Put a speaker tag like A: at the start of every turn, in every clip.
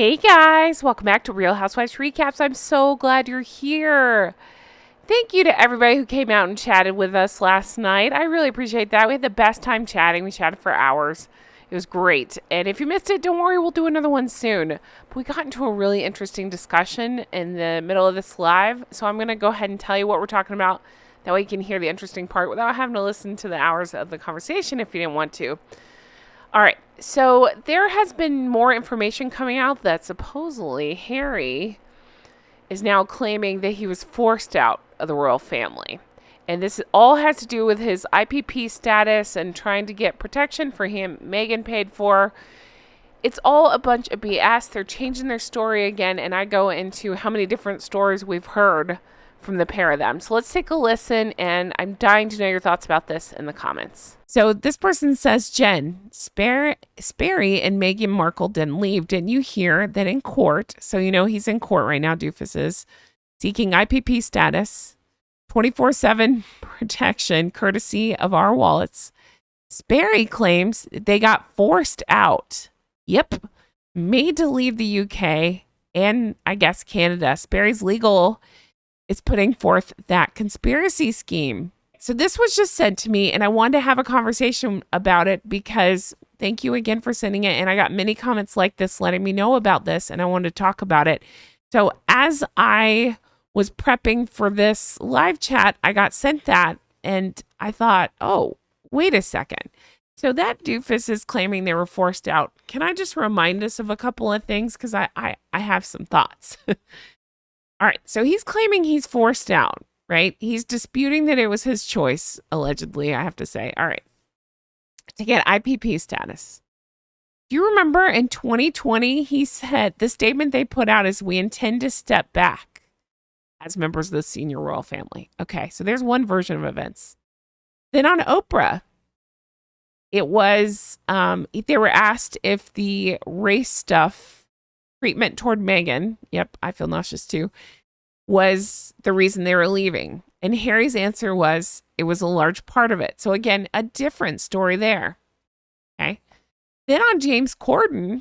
A: Hey guys, welcome back to Real Housewives Recaps. I'm so glad you're here. Thank you to everybody who came out and chatted with us last night. I really appreciate that. We had the best time chatting. We chatted for hours. It was great. And if you missed it, don't worry, we'll do another one soon. But we got into a really interesting discussion in the middle of this live. So I'm going to go ahead and tell you what we're talking about. That way you can hear the interesting part without having to listen to the hours of the conversation if you didn't want to. All right. So there has been more information coming out that supposedly Harry is now claiming that he was forced out of the royal family. And this all has to do with his IPP status and trying to get protection for him, Meghan paid for. It's all a bunch of BS. They're changing their story again, and I go into how many different stories we've heard from the pair of them. So let's take a listen, and I'm dying to know your thoughts about this in the comments. So this person says, Jen, Sperry and Meghan Markle didn't leave. Didn't you hear that in court? So you know he's in court right now, Doofus is, seeking IPP status, 24/7 protection, courtesy of our wallets. Sperry claims they got forced out. Yep, made to leave the UK and I guess Canada. Sperry's legal is putting forth that conspiracy scheme. So this was just sent to me and I wanted to have a conversation about it because thank you again for sending it. And I got many comments like this letting me know about this and I wanted to talk about it. So as I was prepping for this live chat, I got sent that and I thought, oh, wait a second. So that doofus is claiming they were forced out. Can I just remind us of a couple of things? Because I have some thoughts. All right, so he's claiming he's forced out, right? He's disputing that it was his choice, allegedly, I have to say. All right, to get IPP status. Do you remember in 2020, he said the statement they put out is, we intend to step back as members of the senior royal family. Okay, so there's one version of events. Then on Oprah, it was, they were asked if the race stuff treatment toward Meghan, yep, I feel nauseous too, was the reason they were leaving. And Harry's answer was, it was a large part of it. So again, a different story there. Okay. Then on James Corden,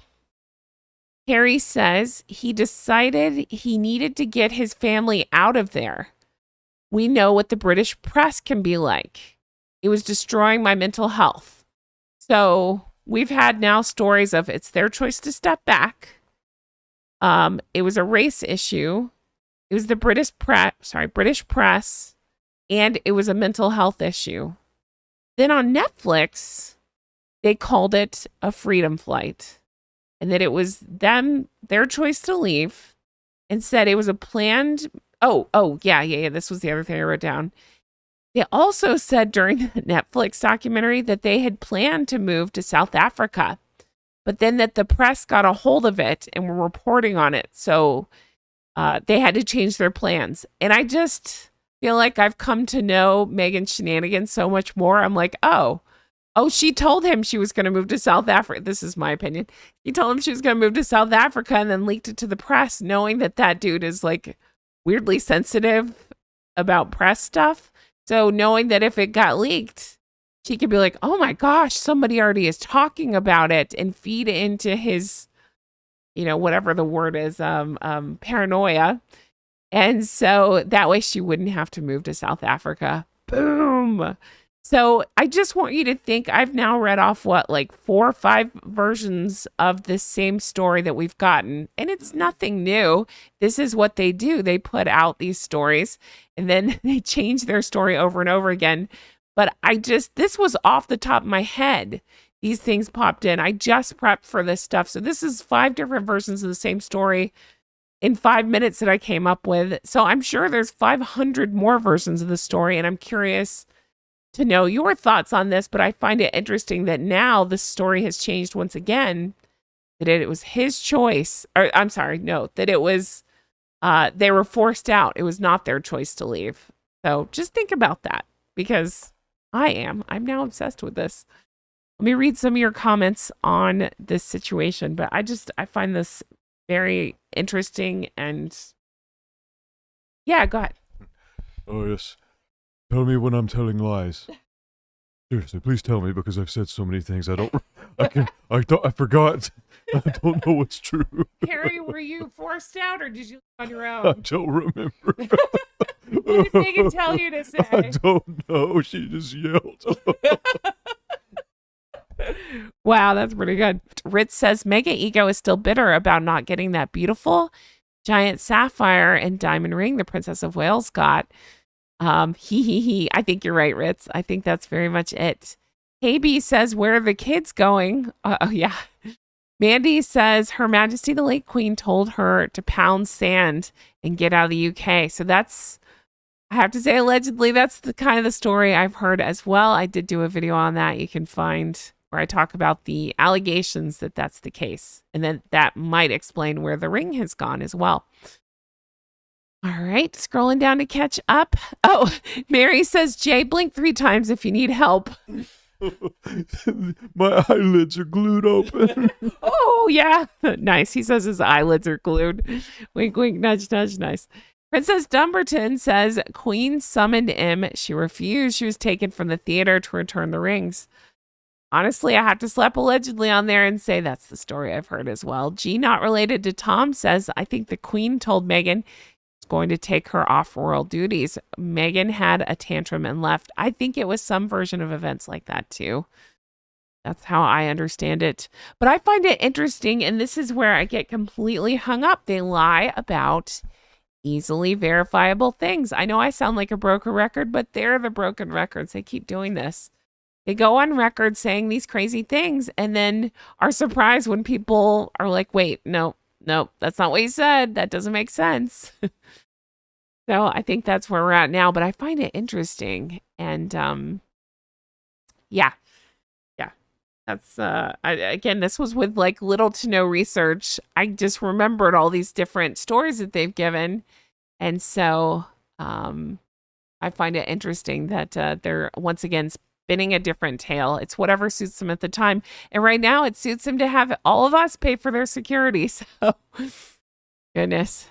A: Harry says he decided he needed to get his family out of there. We know what the British press can be like. It was destroying my mental health. So we've had now stories of it's their choice to step back. It was a race issue. It was the British press, and it was a mental health issue. Then on Netflix, they called it a freedom flight, and that it was their choice to leave, and said it was a planned. Yeah. This was the other thing I wrote down. They also said during the Netflix documentary that they had planned to move to South Africa, but then that the press got a hold of it and were reporting on it. So they had to change their plans. And I just feel like I've come to know Meghan's shenanigans so much more. I'm like, oh, she told him she was going to move to South Africa. This is my opinion. He told him she was going to move to South Africa and then leaked it to the press, knowing that dude is like weirdly sensitive about press stuff. So knowing that if it got leaked, she could be like, oh my gosh, somebody already is talking about it and feed into his, whatever the word is, paranoia. And so that way she wouldn't have to move to South Africa. Boom. So I just want you to think, I've now read off like 4 or 5 versions of this same story that we've gotten. And it's nothing new. This is what they do. They put out these stories and then they change their story over and over again. But this was off the top of my head. These things popped in. I just prepped for this stuff. So this is 5 different versions of the same story in 5 minutes that I came up with. So I'm sure there's 500 more versions of the story. And I'm curious to know your thoughts on this, but I find it interesting that now the story has changed once again, that it was his choice, or I'm sorry, no, that it was, they were forced out. It was not their choice to leave. So just think about that because I'm now obsessed with this. Let me read some of your comments on this situation, but I find this very interesting and yeah, go ahead.
B: Oh, yes. Tell me when I'm telling lies. Seriously, please tell me because I've said so many things. I forgot. I don't know what's true.
A: Harry, were you forced out or did you live on your
B: I
A: own?
B: don't remember.
A: What did Meghan tell you to say?
B: I don't know. She just yelled.
A: Wow, that's pretty good. Ritz says Mega Ego is still bitter about not getting that beautiful giant sapphire and diamond ring the Princess of Wales got. He. I think you're right, Ritz. I think that's very much it. KB says, where are the kids going? Oh, yeah. Mandy says, Her Majesty the late Queen told her to pound sand and get out of the UK. So that's, I have to say, allegedly, that's the kind of the story I've heard as well. I did do a video on that you can find where I talk about the allegations that that's the case. And then that might explain where the ring has gone as well. All right, scrolling down to catch up. Oh, Mary says, Jay, blink 3 times if you need help.
B: My eyelids are glued open.
A: Oh, yeah. Nice. He says his eyelids are glued. Wink, wink, nudge, nudge. Nice. Princess Dumbarton says, Queen summoned him. She refused. She was taken from the theater to return the rings. Honestly, I have to slap allegedly on there and say that's the story I've heard as well. G, not related to Tom, says, I think the Queen told Meghan going to take her off royal duties. Meghan had a tantrum and left. I think it was some version of events like that too. That's how I understand it. But I find it interesting, and this is where I get completely hung up. They lie about easily verifiable things. I know I sound like a broken record, but they're the broken records. They keep doing this. They go on record saying these crazy things and then are surprised when people are like, wait, no, that's not what you said. That doesn't make sense. So I think that's where we're at now, but I find it interesting. And yeah. That's again, this was with like little to no research. I just remembered all these different stories that they've given. And so I find it interesting that they're once again spinning a different tale. It's whatever suits them at the time. And right now it suits them to have all of us pay for their security. So goodness.